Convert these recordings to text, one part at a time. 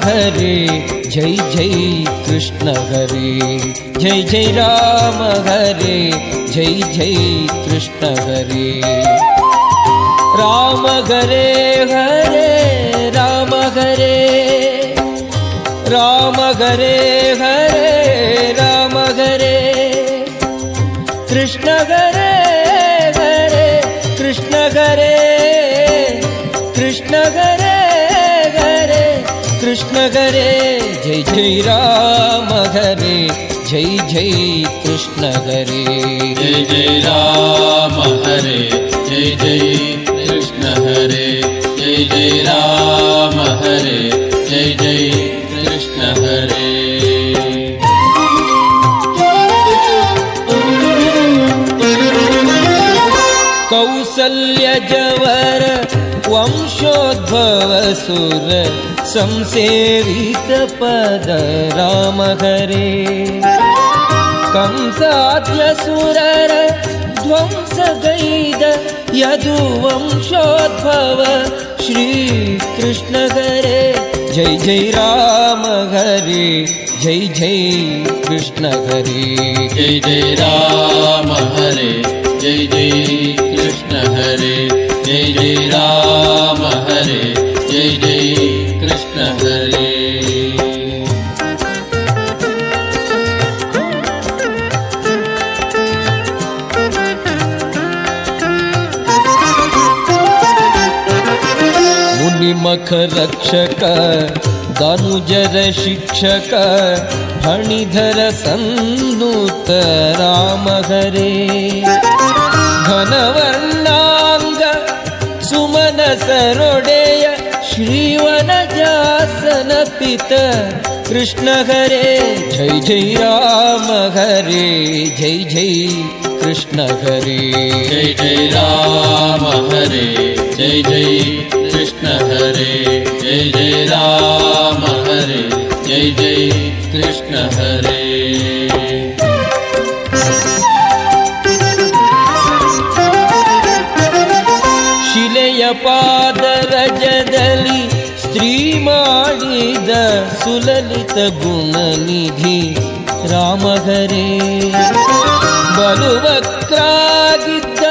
हरे जय जय कृष्ण हरे जय जय राम हरे जय जय कृष्ण हरे राम हरे हरे राम हरे राम हरे हरे राम हरे कृष्ण हरे हरे कृष्ण हरे कृष्ण हरे हरे कृष्ण हरे जय जय राम हरे जय जय कृष्ण हरे जय जय राम हरे जय जय कृष्ण हरे जय जय राम हरे जय जय कृष्ण हरे कौसल्य जवर वंशोद्भव सुर संसेवित पद राम हरे कंसाद्य सुरर ध्वंस गैद यदु वंशोद्भव श्री कृष्ण हरे जय जय राम हरे जय जय कृष्ण हरे जय जय राम हरे जय जय कृष्ण हरे जय जय राम हरे जय जय कृष्ण हरे मुनिमख रक्षक दानुजर शिक्षक फणिधर सन्नूत राम हरे घनवर्णांग सुमन सरोडेय श्रीवनजासन पित कृष्ण हरे जय जय राम हरे जय जय कृष्ण हरे जय जय राम हरे जय जय कृष्ण हरे जय जय राम हरे जय जय कृष्ण हरे ಶಿಲೆಯ ಪಾದರಜದಲ್ಲಿ ಸ್ತ್ರೀ ಮಾಡಿದ ಸುಲಲಿತ ಗುಣನಿಧಿ ರಾಮ ಹರೇ ಬಲುವಕ್ರಾಗಿದ್ದ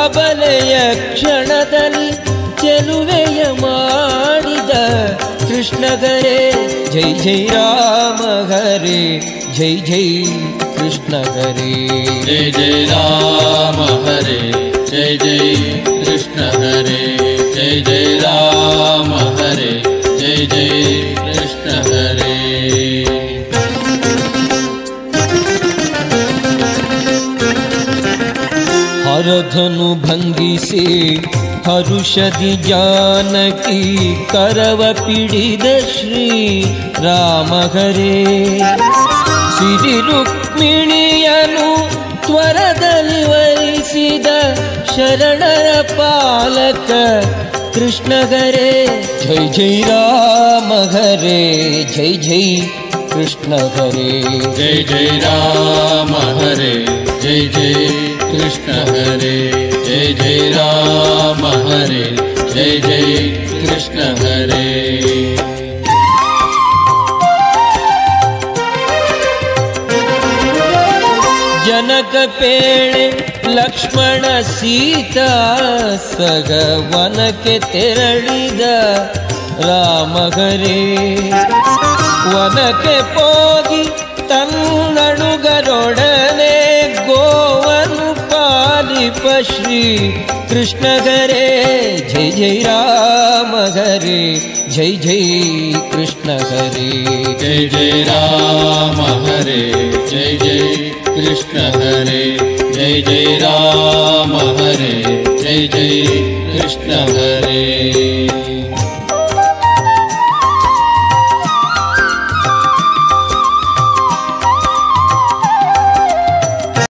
ಅಬಲೆಯ ಕ್ಷಣದಲ್ಲಿ ಚೆಲುವೆಯ ಮಾಡಿದ ಕೃಷ್ಣ ಹರೇ ಜೈ ಜೈ ರಾಮ ಹರೇ ಜೈ ಜೈ ಕೃಷ್ಣ ಹರೇ जय जय राम हरे जय जय कृष्ण हरे जय जय राम हरे जय जय कृष्ण हरे ಹರಧನು ಭಂಗಿಸಿ ಹರುಷದಿ ಜಾನಕಿ ಕರವ ಪಿಡಿದ ಶ್ರೀ ರಾಮ ಹರೇ ಸಿರಿ ರುಕ್ಮಿಣಿಯನು ತ್ವರದಲ್ಲಿ ವರಿಸಿದ ಶರಣರ ಪಾಲಕ ಕೃಷ್ಣ ಹರೇ ಜೈ ಜೈ ರಾಮ ಹರೇ ಜೈ ಜೈ ಕೃಷ್ಣ ಹರೇ जय जय राम हरे जय जय कृष्ण हरे जय जय राम हरे जय जय कृष्ण हरे ಜನಕ ಪೇಳೆ ಲಕ್ಷ್ಮಣ ಸೀತಾ ಸಗವನಕ್ಕೆ ತೆರಳಿದ ರಾಮ ಹರೇ ವನಕ್ಕೆ ಹೋಗಿ ತನ್ನಡುಗರೊಡನೆ ಗೋವನ್ನು ಪಾಲಿಪ ಶ್ರೀ ಕೃಷ್ಣ ಹರೇ ಜೈ ಜೈ ರಾಮ ಹರೇ ಜೈ ಜೈ ಕೃಷ್ಣ ಹರೇ जय जय राम हरे जय जय कृष्ण हरे जय जय राम हरे जय जय कृष्ण हरे